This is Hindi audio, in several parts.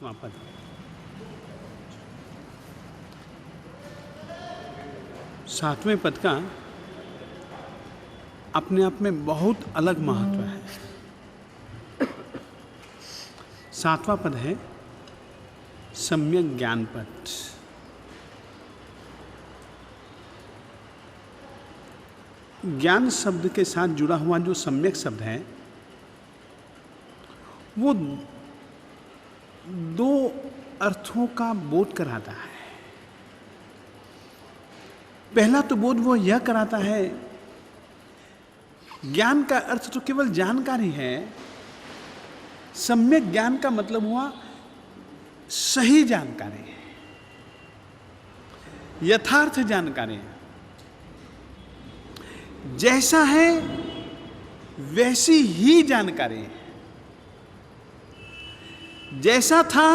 7वां पद। सातवें पद का अपने आप में बहुत अलग महत्व है। 7वां पद है सम्यक ज्ञान पद। ज्ञान शब्द के साथ जुड़ा हुआ जो सम्यक शब्द है वो दो अर्थों का बोध कराता है। पहला तो बोध वो यह कराता है, ज्ञान का अर्थ तो केवल जानकारी है। सम्यक ज्ञान का मतलब हुआ सही जानकारी, यथार्थ जानकारी। जैसा है वैसी ही जानकारी, जैसा था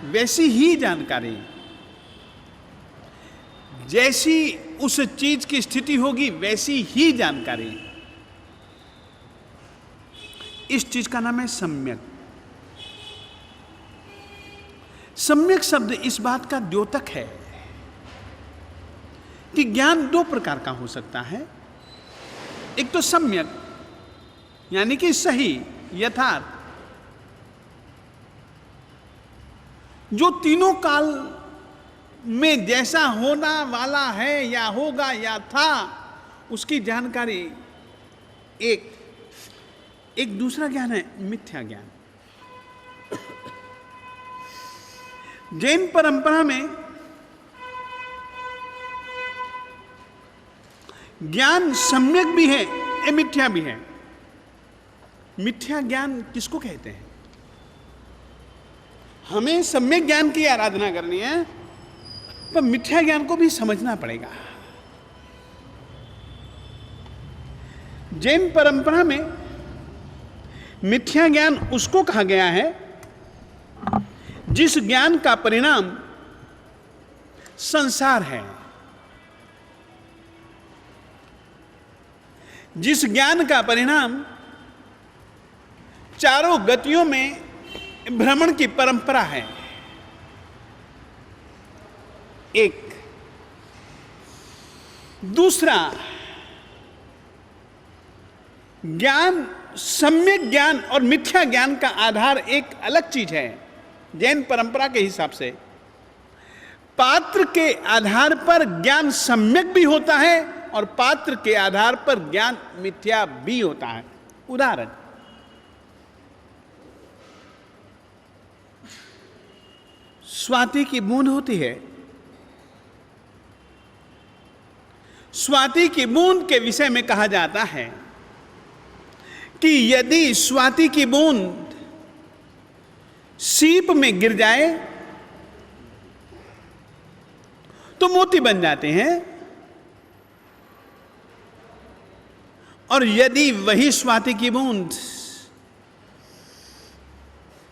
वैसी ही जानकारी, जैसी उस चीज की स्थिति होगी वैसी ही जानकारी। इस चीज का नाम है सम्यक। सम्यक शब्द इस बात का द्योतक है कि ज्ञान दो प्रकार का हो सकता है। एक तो सम्यक यानी कि सही, यथार्थ, जो तीनों काल में जैसा होना वाला है या होगा या था उसकी जानकारी। एक दूसरा ज्ञान है मिथ्या ज्ञान। जैन परंपरा में ज्ञान सम्यक भी है ये मिथ्या भी है। मिथ्या ज्ञान किसको कहते हैं? हमें सम्यक ज्ञान की आराधना करनी है पर मिथ्या ज्ञान को भी समझना पड़ेगा। जैन परंपरा में मिथ्या ज्ञान उसको कहा गया है जिस ज्ञान का परिणाम संसार है, जिस ज्ञान का परिणाम चारों गतियों में भ्रमण की परंपरा है। एक दूसरा ज्ञान, सम्यक ज्ञान और मिथ्या ज्ञान का आधार एक अलग चीज है। जैन परंपरा के हिसाब से पात्र के आधार पर ज्ञान सम्यक भी होता है और पात्र के आधार पर ज्ञान मिथ्या भी होता है। उदाहरण, स्वाति की बूंद होती है। स्वाति की बूंद के विषय में कहा जाता है कि यदि स्वाति की बूंद सीप में गिर जाए तो मोती बन जाते हैं, और यदि वही स्वाति की बूंद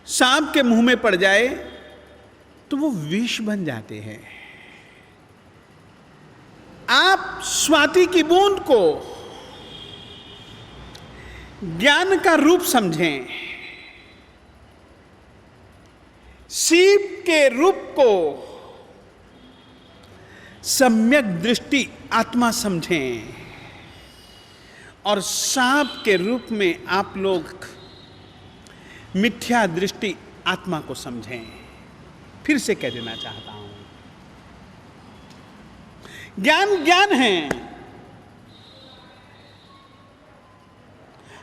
सांप के मुंह में पड़ जाए तो वो विष बन जाते हैं। आप स्वाति की बूंद को ज्ञान का रूप समझें, सीप के रूप को सम्यक दृष्टि आत्मा समझें, और सांप के रूप में आप लोग मिथ्या दृष्टि आत्मा को समझें। फिर से कह देना चाहता हूं, ज्ञान ज्ञान है।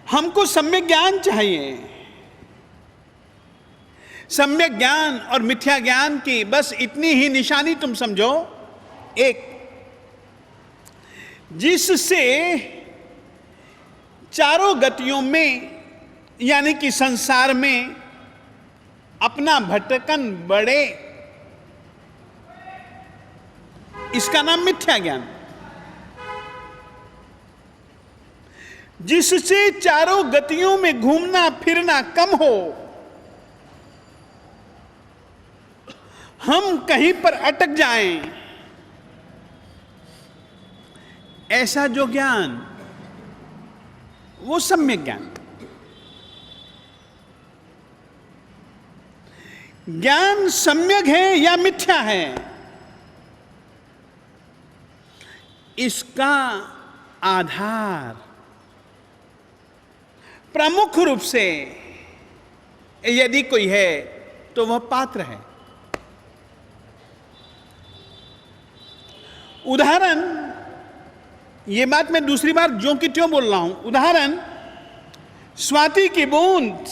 हमको सम्यक ज्ञान चाहिए। सम्यक ज्ञान और मिथ्या ज्ञान की बस इतनी ही निशानी तुम समझो, एक, जिससे चारों गतियों में यानी कि संसार में अपना भटकन बढ़े, इसका नाम मिथ्या ज्ञान। जिससे चारों गतियों में घूमना फिरना कम हो, हम कहीं पर अटक जाएं, ऐसा जो ज्ञान, वो सम्यक ज्ञान। ज्ञान सम्यक है या मिथ्या है, इसका आधार प्रमुख रूप से यदि कोई है तो वह पात्र है। उदाहरण, ये बात मैं दूसरी बार ज्यों की त्यों बोल रहा हूं। उदाहरण, स्वाति की बूंद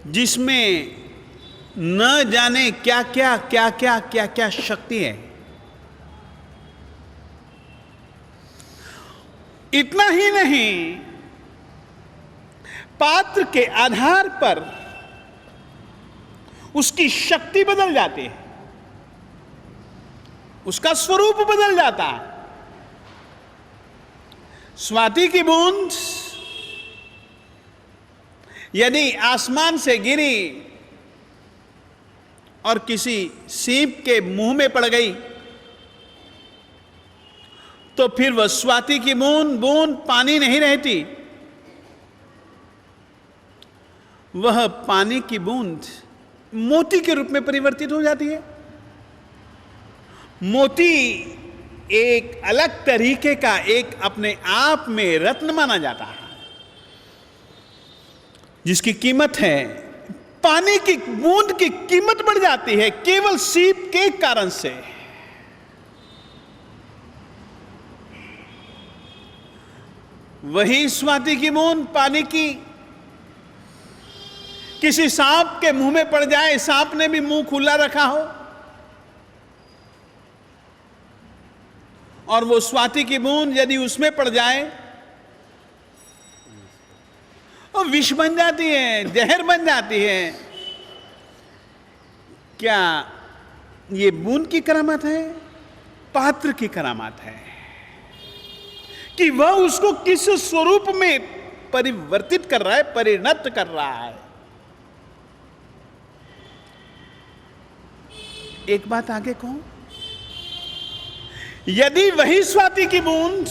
जिसमें न जाने क्या क्या शक्ति है। इतना ही नहीं, पात्र के आधार पर उसकी शक्ति बदल जाती है, उसका स्वरूप बदल जाता है। स्वाति की बूंद यदि आसमान से गिरी और किसी सीप के मुंह में पड़ गई तो फिर वह स्वाति की बूंद पानी नहीं रहती, वह पानी की बूंद मोती के रूप में परिवर्तित हो जाती है। मोती एक अलग तरीके का, एक अपने आप में रत्न माना जाता है, जिसकी कीमत है, पानी की बूंद की कीमत बढ़ जाती है केवल सीप के कारण से। वही स्वाति की बूंद पानी की किसी सांप के मुंह में पड़ जाए, सांप ने भी मुंह खुला रखा हो और वो स्वाति की बूंद यदि उसमें पड़ जाए और विष बन जाती है, जहर बन जाती है। क्या ये बूंद की करामात है? पात्र की करामात है कि वह उसको किस स्वरूप में परिवर्तित कर रहा है, परिणत कर रहा है। एक बात आगे कहूं, यदि वही स्वाति की बूंद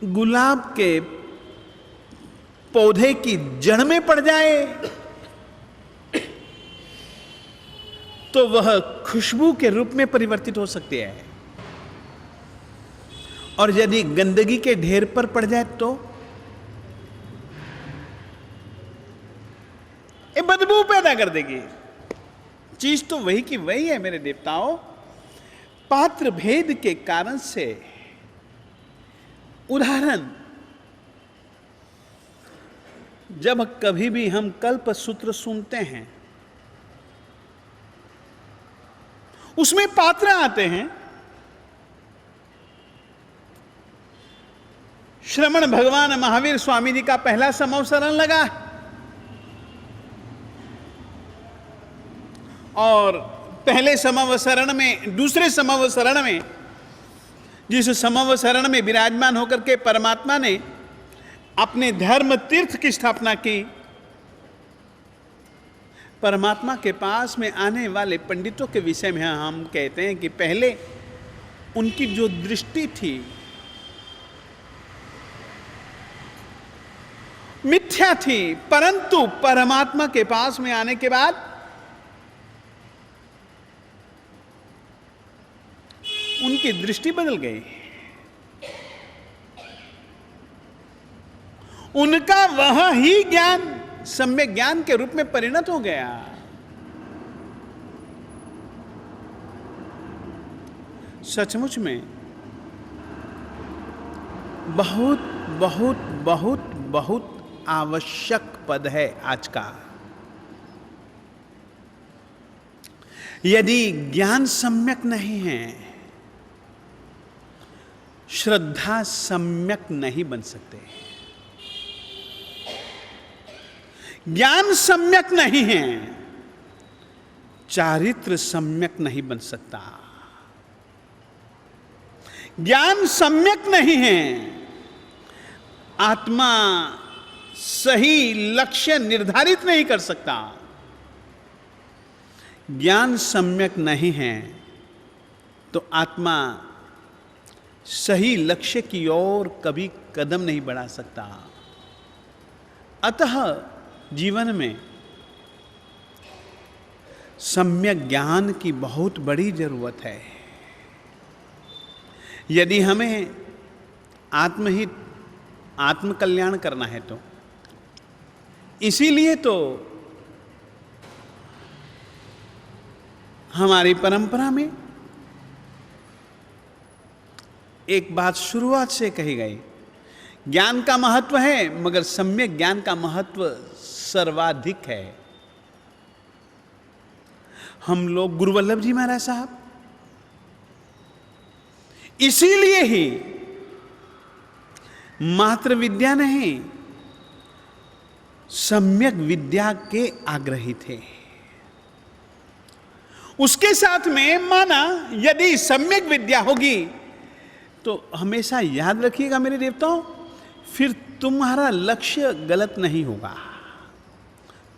गुलाब के पौधे की जड़ में पड़ जाए तो वह खुशबू के रूप में परिवर्तित हो सकती है, और यदि गंदगी के ढेर पर पड़ जाए तो ये बदबू पैदा कर देगी। चीज तो वही की वही है मेरे देवताओं। पात्र भेद के कारण से, उदाहरण, जब कभी भी हम कल्प सूत्र सुनते हैं उसमें पात्र आते हैं। श्रमण भगवान महावीर स्वामी जी का पहला समवसरण लगा और पहले समवसरण में, दूसरे समवसरण में, जिस समवसरण में विराजमान होकर के परमात्मा ने अपने धर्म तीर्थ की स्थापना की, परमात्मा के पास में आने वाले पंडितों के विषय में हम कहते हैं कि पहले उनकी जो दृष्टि थी मिथ्या थी, परंतु परमात्मा के पास में आने के बाद उनकी दृष्टि बदल गई। उनका वह ही ज्ञान सम्यक ज्ञान के रूप में परिणत हो गया। सचमुच में बहुत बहुत बहुत बहुत आवश्यक पद है आज का। यदि ज्ञान सम्यक नहीं है, श्रद्धा सम्यक नहीं बन सकते। ज्ञान सम्यक नहीं है, चारित्र सम्यक नहीं बन सकता। ज्ञान सम्यक नहीं है, आत्मा सही लक्ष्य निर्धारित नहीं कर सकता। ज्ञान सम्यक नहीं है तो आत्मा सही लक्ष्य की ओर कभी कदम नहीं बढ़ा सकता। अतः जीवन में सम्यक ज्ञान की बहुत बड़ी जरूरत है। यदि हमें आत्महित, आत्म कल्याण करना है तो इसीलिए तो हमारी परंपरा में एक बात शुरुआत से कही गई, ज्ञान का महत्व है मगर सम्यक ज्ञान का महत्व सर्वाधिक है। हम लोग गुरु वल्लभ जी महाराज साहब इसीलिए ही मात्र विद्या नहीं, सम्यक विद्या के आग्रही थे। उसके साथ में माना यदि सम्यक विद्या होगी तो हमेशा याद रखिएगा मेरे देवताओं, फिर तुम्हारा लक्ष्य गलत नहीं होगा,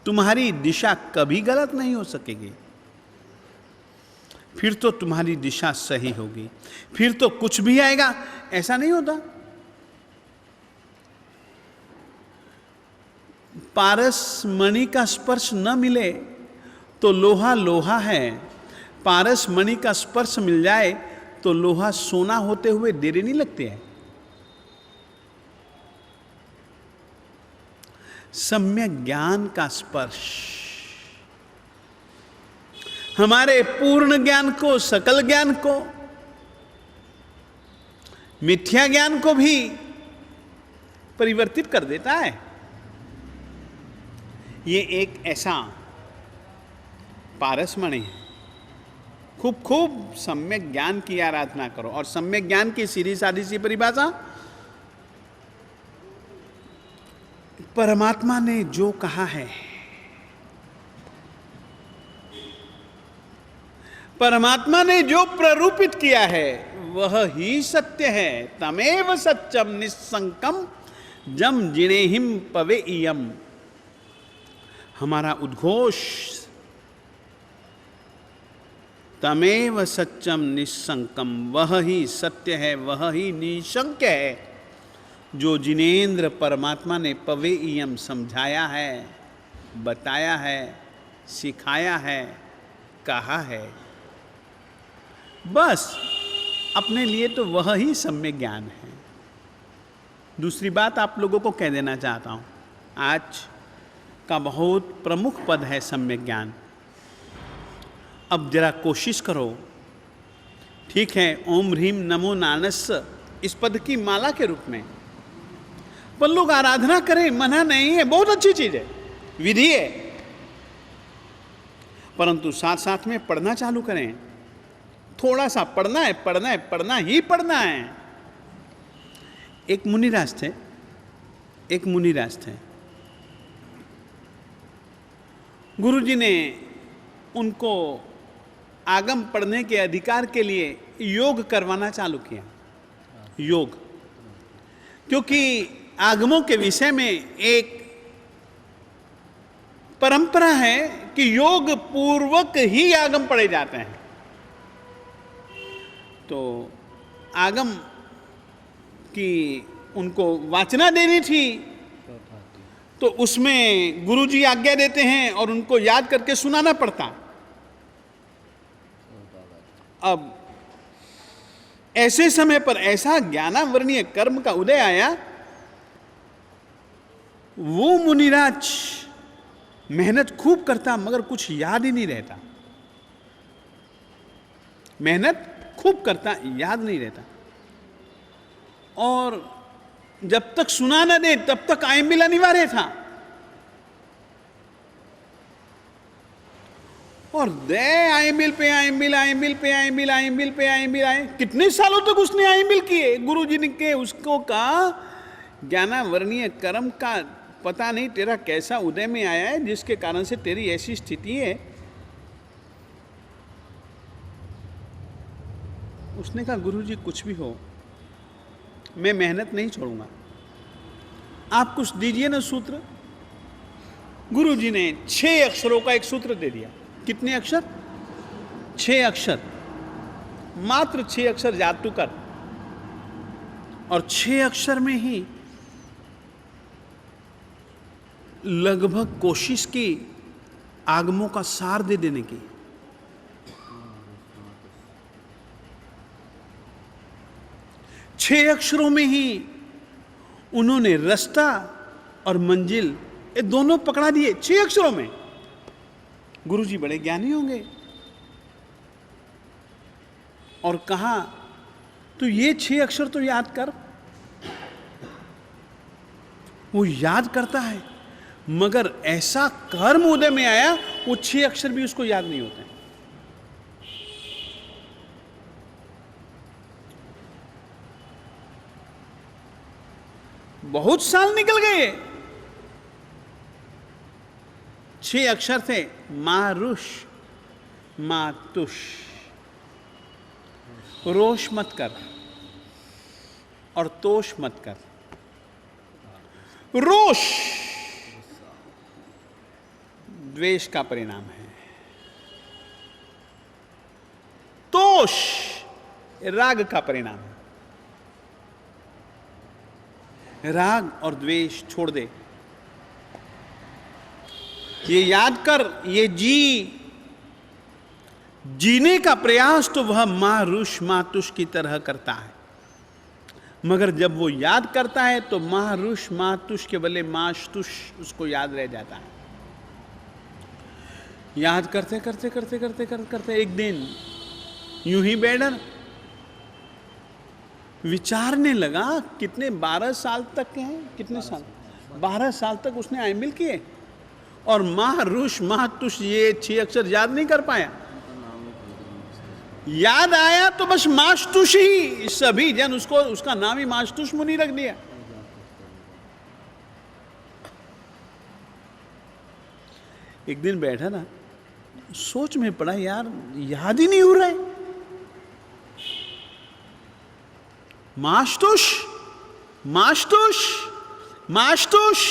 तुम्हारी दिशा कभी गलत नहीं हो सकेगी, फिर तो तुम्हारी दिशा सही होगी, फिर तो कुछ भी आएगा। ऐसा नहीं होता, पारस मणि का स्पर्श न मिले तो लोहा लोहा है, पारस मणि का स्पर्श मिल जाए तो लोहा सोना होते हुए देरी नहीं लगती है। सम्यक ज्ञान का स्पर्श हमारे पूर्ण ज्ञान को, सकल ज्ञान को, मिथ्या ज्ञान को भी परिवर्तित कर देता है। ये एक ऐसा पारसमणि है। खूब खूब सम्यक ज्ञान की आराधना करो। और सम्यक ज्ञान की सीधी सादी सी परिभाषा, परमात्मा ने जो कहा है, परमात्मा ने जो प्ररूपित किया है वह ही सत्य है। तमेव सत्यम निस्संकम जम जिनेहिम पवे इयम। हमारा उद्घोष तमेव सत्यम निस्संकम, वह ही सत्य है, वह ही निशंक है, जो जिनेंद्र परमात्मा ने पवे इयम समझाया है, बताया है, सिखाया है, कहा है। बस अपने लिए तो वह ही सम्यक ज्ञान है। दूसरी बात आप लोगों को कह देना चाहता हूं, आज का बहुत प्रमुख पद है सम्यक ज्ञान। अब जरा कोशिश करो, ठीक है, ओम ह्रीम नमो नानस्स इस पद की माला के रूप में पर लोग आराधना करें, मना नहीं है, बहुत अच्छी चीज है, विधि है, परंतु साथ साथ में पढ़ना चालू करें। थोड़ा सा पढ़ना है, पढ़ना है, पढ़ना ही पढ़ना है। एक मुनिराज थे, एक मुनिराज थे। गुरुजी ने उनको आगम पढ़ने के अधिकार के लिए योग करवाना चालू किया। योग, क्योंकि आगमों के विषय में एक परंपरा है कि योग पूर्वक ही आगम पढ़े जाते हैं। तो आगम की उनको वाचना देनी थी, तो उसमें गुरुजी आज्ञा देते हैं और उनको याद करके सुनाना पड़ता। अब ऐसे समय पर ऐसा ज्ञानावर्णीय कर्म का उदय आया, वो मुनिराज मेहनत खूब करता मगर कुछ याद ही नहीं रहता। मेहनत खूब करता, याद नहीं रहता। और जब तक सुना न दे तब तक आइंबिल अनिवार्य था। और दे आइंबिल पे आइंबिल, आइंबिल पे आइंबिल, आइंबिल पे आइंबिल आए। कितने सालों तक उसने आइंबिल किए। गुरुजी ने के उसको कहा, ज्ञानावर्णीय कर्म का पता नहीं तेरा कैसा उदय में आया है जिसके कारण से तेरी ऐसी स्थिति है। उसने कहा, गुरुजी कुछ भी हो, मैं मेहनत नहीं छोड़ूंगा, आप कुछ दीजिए ना सूत्र। गुरुजी ने 6 अक्षरों का एक सूत्र दे दिया। कितने अक्षर? 6 अक्षर, मात्र 6 अक्षर। जादू कर, और 6 अक्षर में ही लगभग कोशिश की आगमों का सार दे देने की। छह अक्षरों में ही उन्होंने रास्ता और मंजिल ये दोनों पकड़ा दिए 6 अक्षरों में। गुरुजी बड़े ज्ञानी होंगे। और कहा तो ये 6 अक्षर तो याद कर। वो याद करता है, मगर ऐसा कर्म उदय में आया वो 6 अक्षर भी उसको याद नहीं होते। बहुत साल निकल गए। 6 अक्षर थे, मारुष मातुष। रोष मत कर और तोष मत कर। रोष द्वेष का परिणाम है, तोष राग का परिणाम है। राग और द्वेष छोड़ दे। ये याद कर, ये जीने का प्रयास तो वह मारुष मातुष की तरह करता है, मगर जब वो याद करता है तो मारुष मातुष के बदले माशतुष उसको याद रह जाता है। याद करते करते करते करते करते करते एक दिन यूं ही बैठा विचारने लगा। कितने 12 साल तक के हैं, कितने साल 12 साल तक उसने आईमिल किए और मारुष मातुष ये 6 अक्षर याद नहीं कर पाया। याद आया तो बस माशतुष ही, सभी जन उसको उसका नाम ही माशतुष मुनि रख दिया। एक दिन बैठा ना, सोच में पड़ा, यार याद ही नहीं हो रहा है। माशतुष माशतुष माशतुष,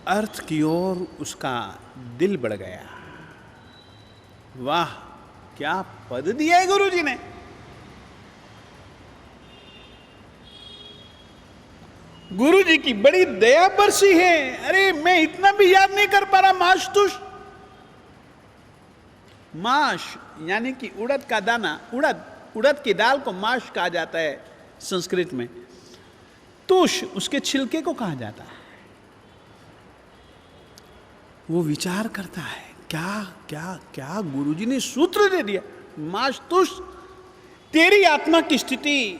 अर्थ की ओर उसका दिल बढ़ गया। वाह, क्या पद दिया है गुरु जी ने। गुरु जी की बड़ी दया बरसी है। अरे मैं इतना भी याद नहीं कर पा रहा। माशतुष, माश यानी कि उड़द का दाना, उड़द की दाल को माश कहा जाता है संस्कृत में। तुष उसके छिलके को कहा जाता है। वो विचार करता है, क्या क्या क्या गुरुजी ने सूत्र दे दिया। माशतुष, तेरी आत्मा की स्थिति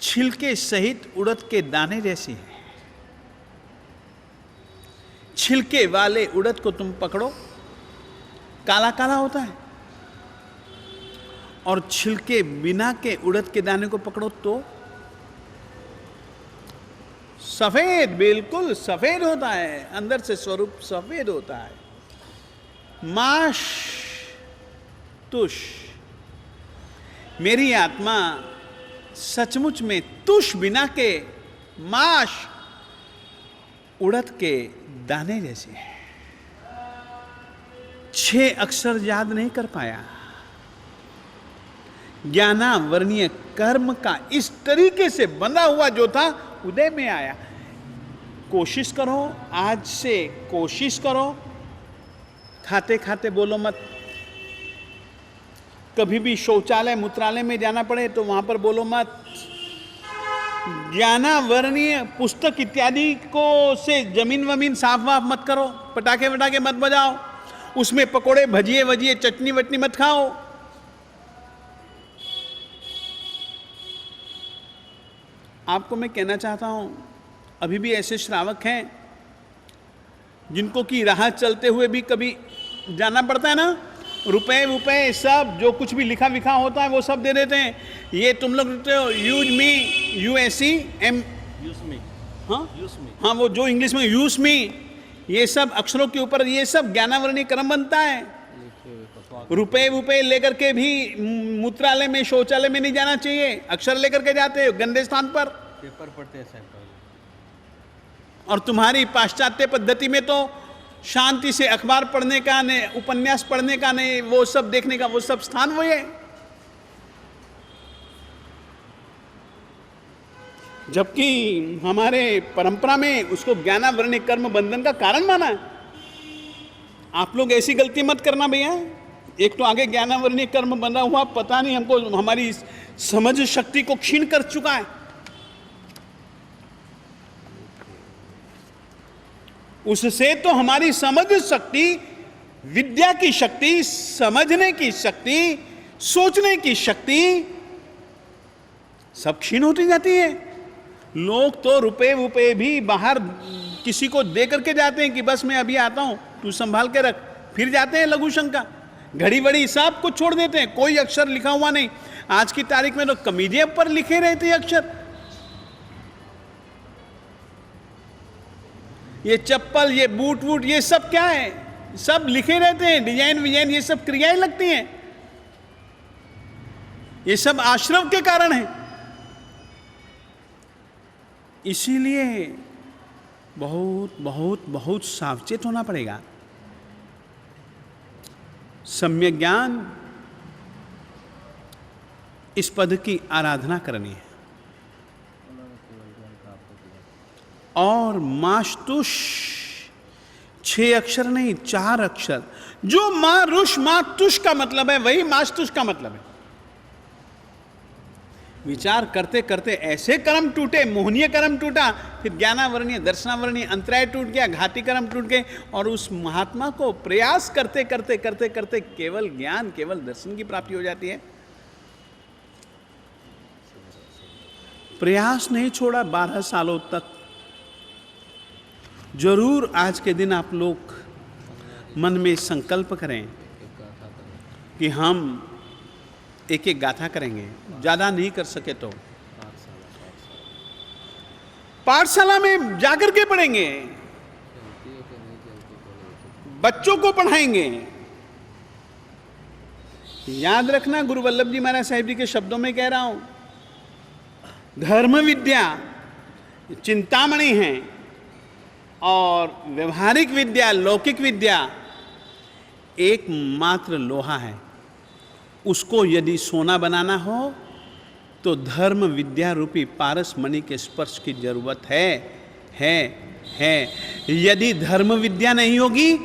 छिलके सहित उड़द के दाने जैसी है। छिलके वाले उड़द को तुम पकड़ो, काला काला होता है, और छिलके बिना के उड़द के दाने को पकड़ो तो सफेद, बिल्कुल सफेद होता है, अंदर से स्वरूप सफेद होता है। माश तुष, मेरी आत्मा सचमुच में तुष बिना के माश उड़द के दाने जैसी है। 6 अक्षर याद नहीं कर पाया। ज्ञानावर्णीय कर्म का इस तरीके से बंधा हुआ जो था उदय में आया। कोशिश करो, आज से कोशिश करो, खाते खाते बोलो मत। कभी भी शौचालय मूत्रालय में जाना पड़े तो वहां पर बोलो मत। ज्ञानावर्णीय पुस्तक इत्यादि को से जमीन वमीन साफ वाफ मत करो। पटाखे वटाखे मत बजाओ। उसमें पकोड़े भजिए वजिए चटनी वटनी मत खाओ। आपको मैं कहना चाहता हूं, अभी भी ऐसे श्रावक हैं जिनको कि राह चलते हुए भी कभी जाना पड़ता है ना, रुपए सब जो कुछ भी लिखा विखा होता है वो सब दे देते हैं। ये तुम लोग लिखते हो यूज मी, USEM, हाँ वो जो इंग्लिश में यूज मी, ये सब अक्षरों के ऊपर ये सब ज्ञानावर्णीय क्रम बनता है। रुपए लेकर के भी मूत्रालय में शौचालय में नहीं जाना चाहिए। अक्षर लेकर के जाते हो गंदे स्थान पर, पेपर पढ़ते हैं साहब। और तुम्हारी पाश्चात्य पद्धति में तो शांति से अखबार पढ़ने का नहीं, उपन्यास पढ़ने का नहीं, वो सब देखने का, वो सब स्थान वो है। जबकि हमारे परंपरा में उसको ज्ञानावरणी कर्म बंधन का कारण माना है। आप लोग ऐसी गलती मत करना भैया। एक तो आगे ज्ञानावरणी कर्म बना हुआ, पता नहीं हमको हमारी समझ शक्ति को क्षीण कर चुका है। उससे तो हमारी समझ शक्ति, विद्या की शक्ति, समझने की शक्ति, सोचने की शक्ति सब क्षीण होती जाती है। लोग तो रुपए वुपए भी बाहर किसी को दे करके जाते हैं कि बस मैं अभी आता हूं, तू संभाल के रख, फिर जाते हैं लघु शंका, घड़ी बड़ी सब कुछ छोड़ देते हैं, कोई अक्षर लिखा हुआ नहीं। आज की तारीख में तो कमीजे पर लिखे रहते हैं अक्षर। ये चप्पल, ये बूट वूट, ये सब क्या है, सब लिखे रहते हैं, डिजाइन विजाइन, ये सब क्रियाएं लगती हैं। ये सब आश्रम के कारण है। इसीलिए बहुत बहुत बहुत सावचेत होना पड़ेगा। सम्यक ज्ञान, इस पद की आराधना करनी है। और मास्तुष 6 अक्षर नहीं, 4 अक्षर। जो मारुष मातुष का मतलब है वही मास्तुष का मतलब है। विचार करते करते ऐसे कर्म टूटे, मोहनीय कर्म टूटा, फिर ज्ञानावरणीय, दर्शनावरणीय, अंतराय टूट गया, घाती कर्म टूट गए, और उस महात्मा को प्रयास करते करते करते करते केवल ज्ञान, केवल दर्शन की प्राप्ति हो जाती है। प्रयास नहीं छोड़ा 12 सालों तक। जरूर आज के दिन आप लोग मन में संकल्प करें कि हम एक एक गाथा करेंगे, ज्यादा नहीं कर सके तो पाठशाला में जाकर के पढ़ेंगे, बच्चों को पढ़ाएंगे। याद रखना, गुरु वल्लभ जी महाराज साहिब जी के शब्दों में कह रहा हूं, धर्म विद्या चिंतामणि है और व्यवहारिक विद्या, लौकिक विद्या एकमात्र लोहा है। उसको यदि सोना बनाना हो तो धर्म विद्या रूपी पारस मणि के स्पर्श की जरूरत है। यदि धर्म विद्या नहीं होगी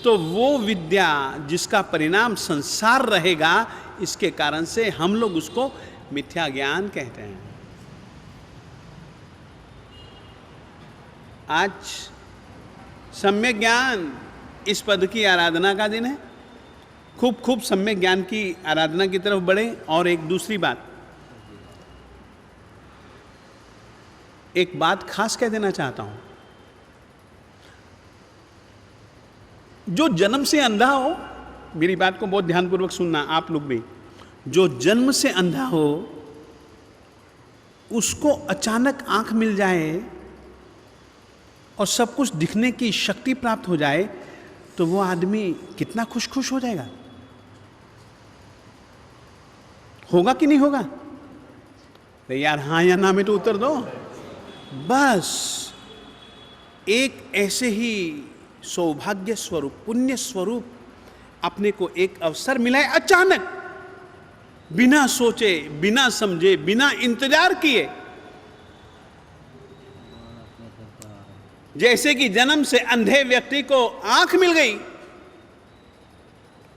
तो वो विद्या जिसका परिणाम संसार रहेगा, इसके कारण से हम लोग उसको मिथ्या ज्ञान कहते हैं। आज सम्यक ज्ञान, इस पद की आराधना का दिन है। खूब खूब सम्यक ज्ञान की आराधना की तरफ बढ़े। और एक दूसरी बात, एक बात खास कह देना चाहता हूं। जो जन्म से अंधा हो, मेरी बात को बहुत ध्यानपूर्वक सुनना आप लोग भी, जो जन्म से अंधा हो उसको अचानक आंख मिल जाए और सब कुछ दिखने की शक्ति प्राप्त हो जाए तो वो आदमी कितना खुश खुश हो जाएगा। होगा कि नहीं होगा? तो यार हाँ या ना में तो उत्तर दो। बस एक ऐसे ही सौभाग्य स्वरूप, पुण्य स्वरूप अपने को एक अवसर मिला है, अचानक, बिना सोचे, बिना समझे, बिना इंतजार किए। जैसे कि जन्म से अंधे व्यक्ति को आंख मिल गई,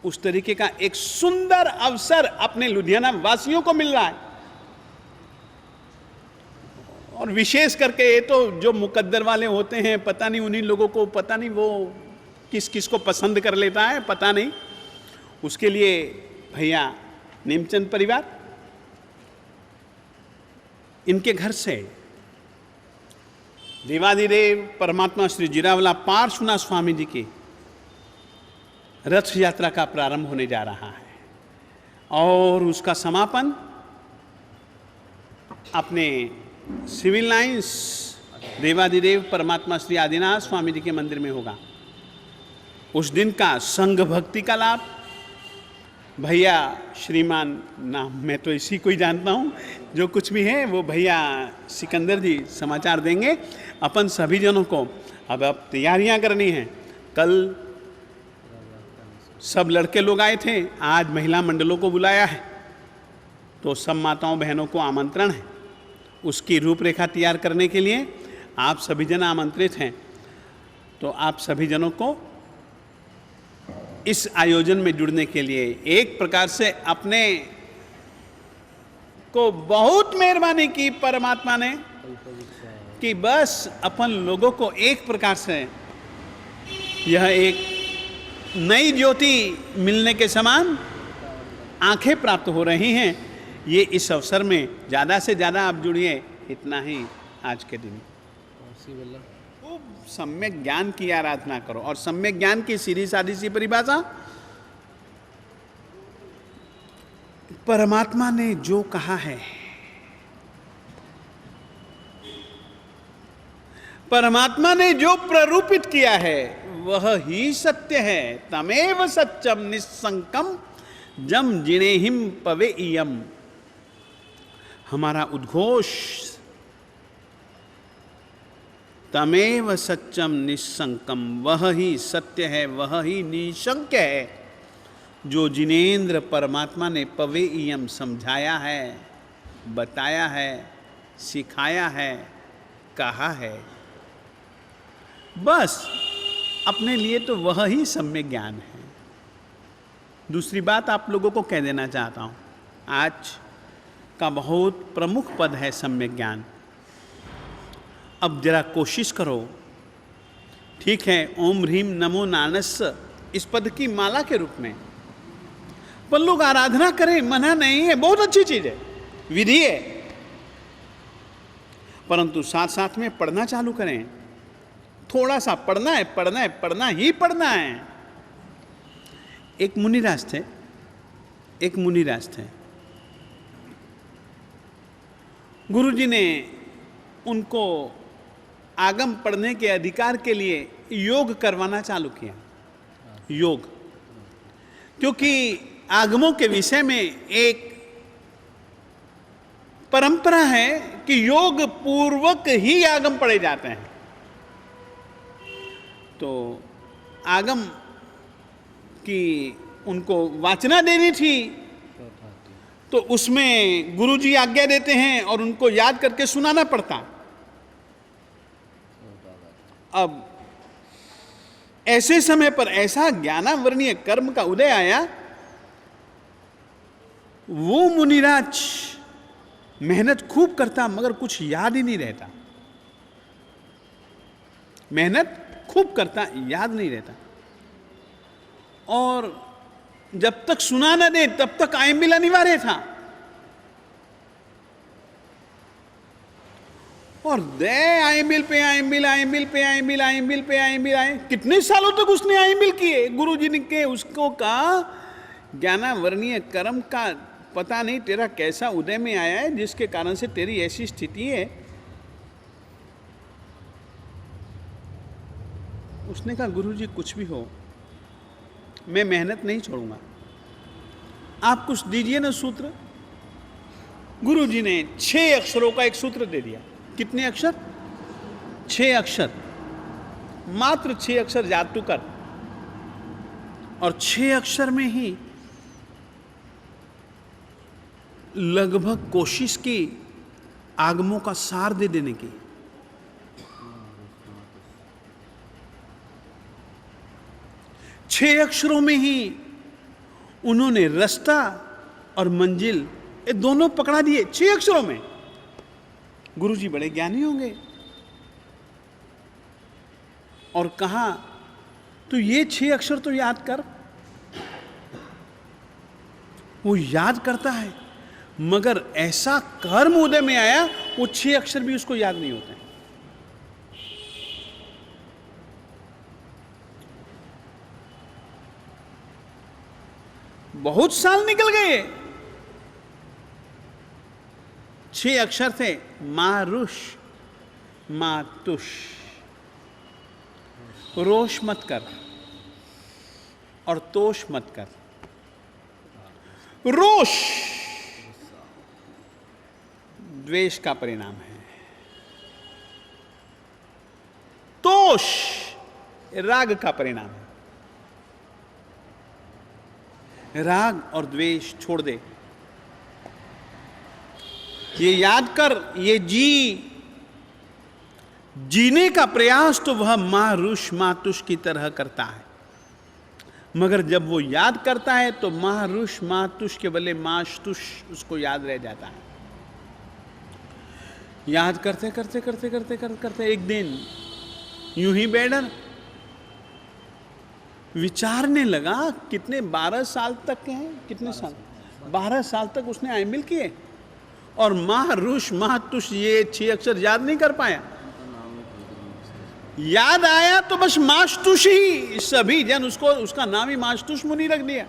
उस तरीके का एक सुंदर अवसर अपने लुधियाना वासियों को मिल रहा है। और विशेष करके ये तो जो मुकद्दर वाले होते हैं, पता नहीं उन्हीं लोगों को, पता नहीं वो किस किस को पसंद कर लेता है, पता नहीं। उसके लिए भैया नेमचंद परिवार, इनके घर से देवाधिदेव परमात्मा श्री जीरावला पार्श्वनाथ स्वामी जी की रथ यात्रा का प्रारंभ होने जा रहा है और उसका समापन अपने सिविल लाइंस देवाधिदेव परमात्मा श्री आदिनाथ स्वामी जी के मंदिर में होगा। उस दिन का संघ भक्ति का लाभ भैया श्रीमान, नाम मैं तो इसी को ही जानता हूँ, जो कुछ भी है वो भैया सिकंदर जी समाचार देंगे अपन सभी जनों को। अब तैयारियां करनी है। कल सब लड़के लोग आए थे, आज महिला मंडलों को बुलाया है, तो सब माताओं बहनों को आमंत्रण है उसकी रूपरेखा तैयार करने के लिए आप सभी जन आमंत्रित हैं। तो आप सभी जनों को इस आयोजन में जुड़ने के लिए एक प्रकार से अपने को बहुत मेहरबानी की परमात्मा ने कि बस अपन लोगों को एक प्रकार से यह एक नई ज्योति मिलने के समान आंखें प्राप्त हो रही हैं। ये इस अवसर में ज़्यादा से ज़्यादा आप जुड़िए। इतना ही आज के दिन खूब सम्यक ज्ञान की आराधना करो। और सम्यक ज्ञान की सीधी सादी सी परिभाषा, परमात्मा ने जो कहा है, परमात्मा ने जो प्ररूपित किया है वह ही सत्य है। तमेव सत्यम निस्संकम जम जिनेहिम पवे इयम। हमारा उद्घोष तमेव सत्यम निस्संकम, वह ही सत्य है, वह ही निशंक है, जो जिनेंद्र परमात्मा ने पवे इयम समझाया है, बताया है, सिखाया है, कहा है। बस अपने लिए तो वह ही सम्यक ज्ञान है। दूसरी बात आप लोगों को कह देना चाहता हूँ, आज का बहुत प्रमुख पद है सम्यक ज्ञान। अब जरा कोशिश करो, ठीक है, ओम ह्रीम नमो नानस्स इस पद की माला के रूप में पर लोग आराधना करें, मना नहीं है, बहुत अच्छी चीज है, विधि है, परंतु साथ साथ में पढ़ना चालू करें। थोड़ा सा पढ़ना है, पढ़ना है, पढ़ना ही पढ़ना है। एक मुनिराज थे, एक मुनिराज थे। गुरुजी ने उनको आगम पढ़ने के अधिकार के लिए योग करवाना चालू किया। योग, क्योंकि आगमों के विषय में एक परंपरा है कि योग पूर्वक ही आगम पढ़े जाते हैं। तो आगम की उनको वाचना देनी थी, तो उसमें गुरुजी आज्ञा देते हैं और उनको याद करके सुनाना पड़ता। अब ऐसे समय पर ऐसा ज्ञानावरणीय कर्म का उदय आया, वो मुनिराज मेहनत खूब करता मगर कुछ याद ही नहीं रहता। मेहनत खूब करता, याद नहीं रहता। और जब तक सुना न दे तब तक आयम्बिल अनिवार्य था। और दे आयम्बिल पे आयम्बिल, आयम्बिल पे आयम्बिल, आयम्बिल पे आयम्बिल आए। कितने सालों तक उसने आयम्बिल किए। गुरुजी ने के उसको कहा, ज्ञानावरणीय कर्म का पता नहीं तेरा कैसा उदय में आया है जिसके कारण से तेरी ऐसी स्थिति है। उसने कहा, गुरुजी कुछ भी हो, मैं मेहनत नहीं छोड़ूंगा, आप कुछ दीजिए ना सूत्र। गुरुजी ने 6 अक्षरों का एक सूत्र दे दिया। कितने अक्षर? 6 अक्षर, मात्र 6 अक्षर जादू कर। और 6 अक्षर में ही लगभग कोशिश की आगमों का सार दे देने की। छह अक्षरों में ही उन्होंने रास्ता और मंजिल ये दोनों पकड़ा दिए। 6 अक्षरों में। गुरुजी बड़े ज्ञानी होंगे। और कहा, तो ये 6 अक्षर तो याद कर। वो याद करता है, मगर ऐसा कर्म उदय में आया, वो 6 अक्षर भी उसको याद नहीं होते। बहुत साल निकल गए। 6 अक्षर थे, मारुष, मातुष, रोष मत कर और तोष मत कर। रोष द्वेष का परिणाम है, तोष राग का परिणाम है। राग और द्वेष छोड़ दे। ये याद कर, ये जीने का प्रयास तो वह मारुष मातुष की तरह करता है, मगर जब वो याद करता है तो मारुष मातुष के बदले माशतुष उसको याद रह जाता है। याद करते करते करते करते करते करते एक दिन यूं ही बैठा विचारने लगा, कितने 12 साल तक के हैं, कितने साल, 12 साल तक उसने आईमिल किए और मारुष मातुष ये 6 अक्षर याद नहीं कर पाया। याद आया तो बस माशतुष ही, सभी जन उसको, उसका नाम ही माशतुष मुनि रख दिया।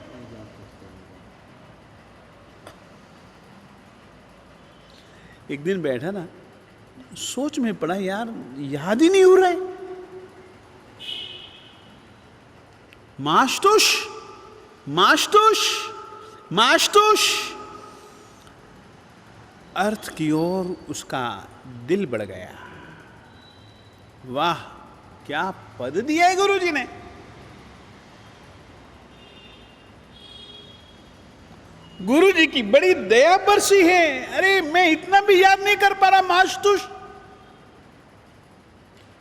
एक दिन बैठा ना, सोच में पड़ा, यार याद ही नहीं हो रहा है। माशतुष माशतुष माशतुष, अर्थ की ओर उसका दिल बढ़ गया। वाह, क्या पद दिया है गुरु जी ने। गुरु जी की बड़ी दया बरसी है। अरे मैं इतना भी याद नहीं कर पा रहा। माशतुष,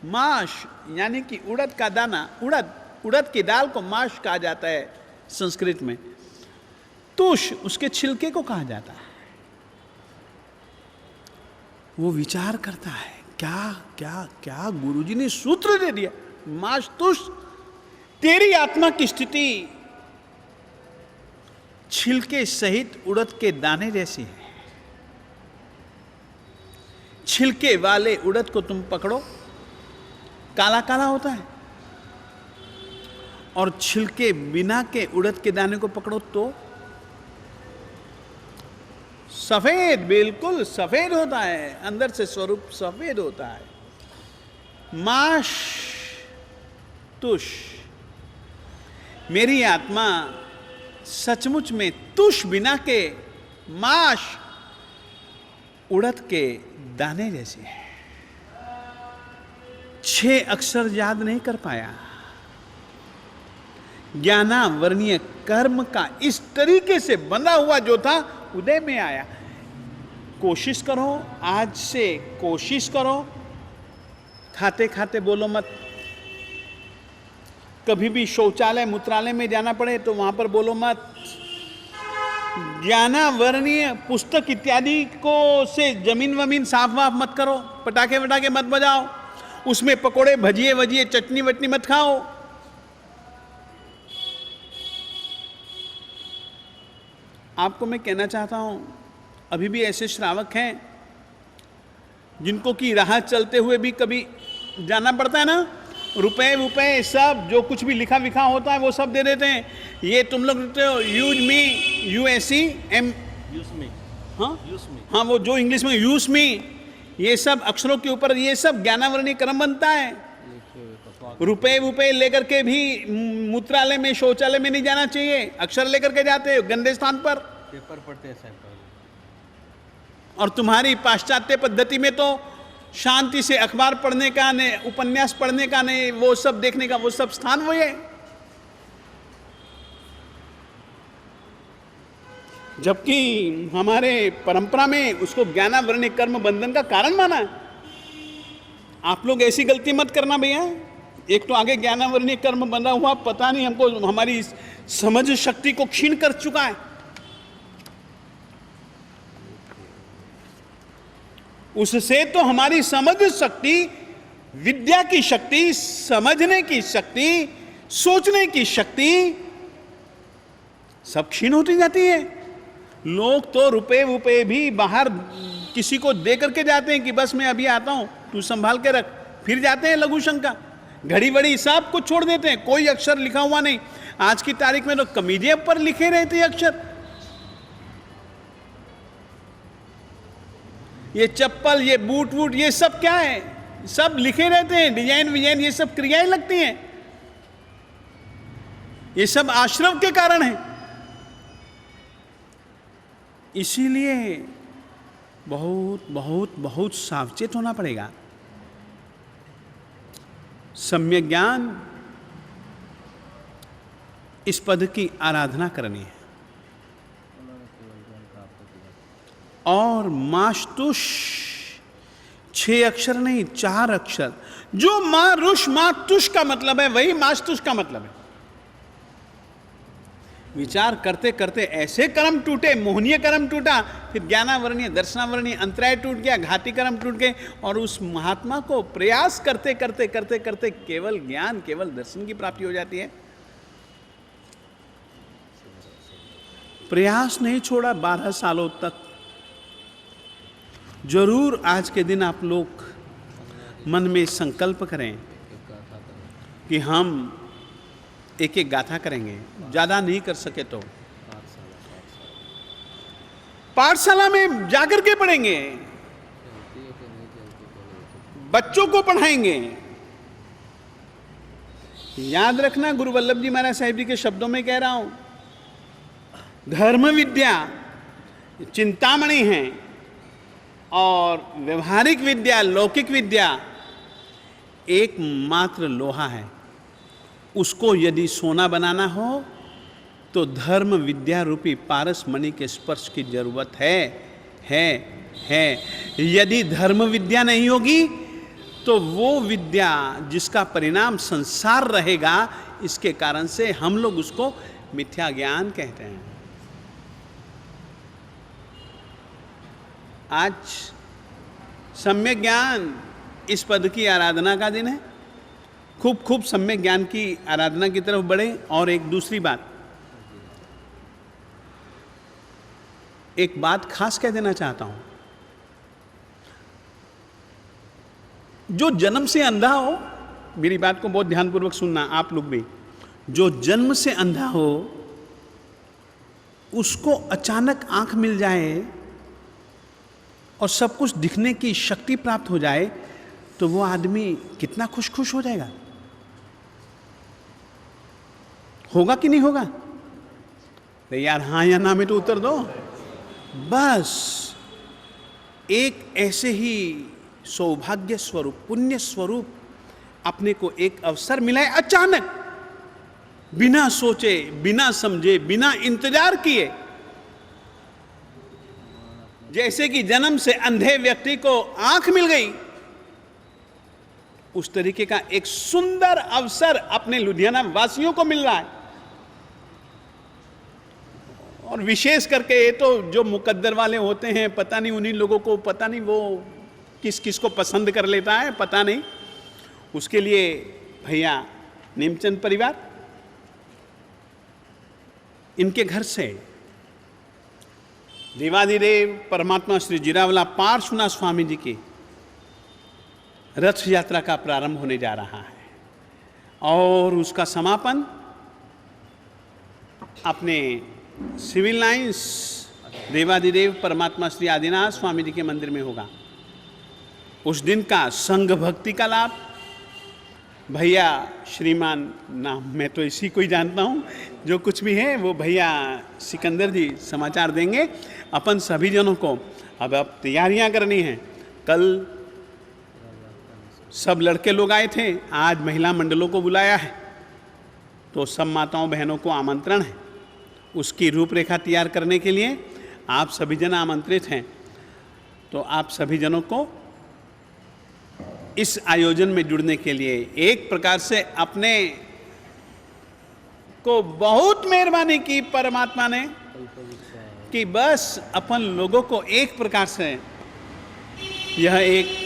माश यानी कि उड़द का दाना, उड़द की दाल को माश कहा जाता है संस्कृत में। तुष उसके छिलके को कहा जाता है। वो विचार करता है, क्या क्या क्या गुरुजी ने सूत्र दे दिया। माशतुष, तेरी आत्मा की स्थिति छिलके सहित उड़द के दाने जैसी है। छिलके वाले उड़द को तुम पकड़ो, काला काला होता है, और छिलके बिना के उड़द के दाने को पकड़ो तो सफेद, बिल्कुल सफेद होता है, अंदर से स्वरूप सफेद होता है। माश तुष, मेरी आत्मा सचमुच में तुष बिना के माश उड़द के दाने जैसी है। 6 अक्षर याद नहीं कर पाया। ज्ञानावर्णीय कर्म का इस तरीके से बंधा हुआ जो था उदय में आया। कोशिश करो, आज से कोशिश करो, खाते खाते बोलो मत। कभी भी शौचालय मूत्रालय में जाना पड़े तो वहां पर बोलो मत। ज्ञानावर्णीय पुस्तक इत्यादि को से जमीन वमीन साफ वाफ मत करो। पटाखे वटाखे मत बजाओ। उसमें पकोड़े भजिए वजिए चटनी वटनी मत खाओ। आपको मैं कहना चाहता हूं, अभी भी ऐसे श्रावक हैं जिनको कि राह चलते हुए भी कभी जाना पड़ता है ना, रुपए सब जो कुछ भी लिखा विखा होता है वो सब दे देते हैं। ये तुम लोग यूज मी, USEM, हाँ वो जो इंग्लिश में यूज मी, ये सब अक्षरों के ऊपर ये सब ज्ञानावर्णीय क्रम बनता है। रुपए लेकर के भी मूत्रालय में शौचालय में नहीं जाना चाहिए। अक्षर लेकर के जाते हो गंदे स्थान पर, पेपर पढ़ते हैं साहब। और तुम्हारी पाश्चात्य पद्धति में तो शांति से अखबार पढ़ने का ने, उपन्यास पढ़ने का नहीं, वो सब देखने का, वो सब स्थान वो है। जबकि हमारे परंपरा में उसको ज्ञानावर्णीय कर्म बंधन का कारण माना है। आप लोग ऐसी गलती मत करना भैया। एक तो आगे ज्ञानावर्णीय कर्म बंधा हुआ, पता नहीं हमको, हमारी समझ शक्ति को क्षीण कर चुका है। उससे तो हमारी समझ शक्ति, विद्या की शक्ति, समझने की शक्ति, सोचने की शक्ति सब क्षीण होती जाती है। लोग तो रुपए भी बाहर किसी को दे करके जाते हैं कि बस मैं अभी आता हूं, तू संभाल के रख, फिर जाते हैं लघु शंका, घड़ी वड़ी सब कुछ छोड़ देते हैं, कोई अक्षर लिखा हुआ नहीं। आज की तारीख में तो कमीजे पर लिखे रहते हैं अक्षर। ये चप्पल, ये बूट वूट, ये सब क्या है, सब लिखे रहते हैं, डिजाइन विजाइन, ये सब क्रियाएं लगती हैं। ये सब आश्रम के कारण है। इसीलिए बहुत बहुत बहुत सावचेत होना पड़ेगा। सम्यक ज्ञान, इस पद की आराधना करनी है। और मास्तुष 6 अक्षर नहीं 4 अक्षर। जो मां रुष मां तुष का मतलब है वही मास्तुष का मतलब है। विचार करते करते ऐसे कर्म टूटे, मोहनीय कर्म टूटा, फिर ज्ञानावरणीय दर्शनावरणीय अंतराय टूट गया, घाती कर्म टूट गए, और उस महात्मा को प्रयास करते करते करते करते केवल ज्ञान, केवल दर्शन की प्राप्ति हो जाती है। प्रयास नहीं छोड़ा 12 सालों तक। जरूर आज के दिन आप लोग मन में संकल्प करें कि हम एक एक गाथा करेंगे, ज्यादा नहीं कर सके तो पाठशाला में जाकर के पढ़ेंगे, बच्चों को पढ़ाएंगे। याद रखना, गुरु वल्लभ जी महाराज साहिब जी के शब्दों में कह रहा हूं, धर्म विद्या चिंतामणि है और व्यवहारिक विद्या, लौकिक विद्या एकमात्र लोहा है। उसको यदि सोना बनाना हो तो धर्म विद्या रूपी पारस मणि के स्पर्श की जरूरत है। यदि धर्म विद्या नहीं होगी तो वो विद्या जिसका परिणाम संसार रहेगा, इसके कारण से हम लोग उसको मिथ्या ज्ञान कहते हैं। आज सम्यक ज्ञान इस पद की आराधना का दिन है। खूब खूब सम्यक ज्ञान की आराधना की तरफ बढ़े। और एक दूसरी बात, एक बात खास कह देना चाहता हूं, जो जन्म से अंधा हो, मेरी बात को बहुत ध्यानपूर्वक सुनना आप लोग भी, जो जन्म से अंधा हो उसको अचानक आंख मिल जाए और सब कुछ दिखने की शक्ति प्राप्त हो जाए तो वो आदमी कितना खुश हो जाएगा। होगा कि नहीं होगा? तो यार हाँ या ना में तो उत्तर दो। बस एक ऐसे ही सौभाग्य स्वरूप, पुण्य स्वरूप अपने को एक अवसर मिला है, अचानक, बिना सोचे, बिना समझे, बिना इंतजार किए। जैसे कि जन्म से अंधे व्यक्ति को आंख मिल गई, उस तरीके का एक सुंदर अवसर अपने लुधियाना वासियों को मिल रहा है। और विशेष करके ये तो जो मुकद्दर वाले होते हैं, पता नहीं उन्हीं लोगों को, पता नहीं वो किस किस को पसंद कर लेता है, पता नहीं। उसके लिए भैया नेमचंद परिवार, इनके घर से देवाधिदेव परमात्मा श्री जीरावला पार्श्वनाथ स्वामी जी की रथ यात्रा का प्रारंभ होने जा रहा है और उसका समापन अपने सिविल लाइंस देवाधिदेव परमात्मा श्री आदिनाथ स्वामी जी के मंदिर में होगा। उस दिन का संघ भक्ति का लाभ भैया श्रीमान, नाम मैं तो इसी को ही जानता हूँ, जो कुछ भी है वो भैया सिकंदर जी समाचार देंगे अपन सभी जनों को। अब तैयारियां करनी है। कल सब लड़के लोग आए थे, आज महिला मंडलों को बुलाया है, तो सब माताओं बहनों को आमंत्रण है। उसकी रूपरेखा तैयार करने के लिए आप सभी जन आमंत्रित हैं। तो आप सभी जनों को इस आयोजन में जुड़ने के लिए एक प्रकार से अपने को बहुत मेहरबानी की परमात्मा ने कि बस अपन लोगों को एक प्रकार से यह एक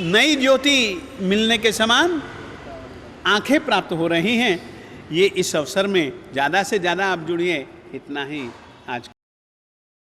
नई ज्योति मिलने के समान आंखें प्राप्त हो रही हैं। ये इस अवसर में ज़्यादा से ज़्यादा आप जुड़िए। इतना ही आज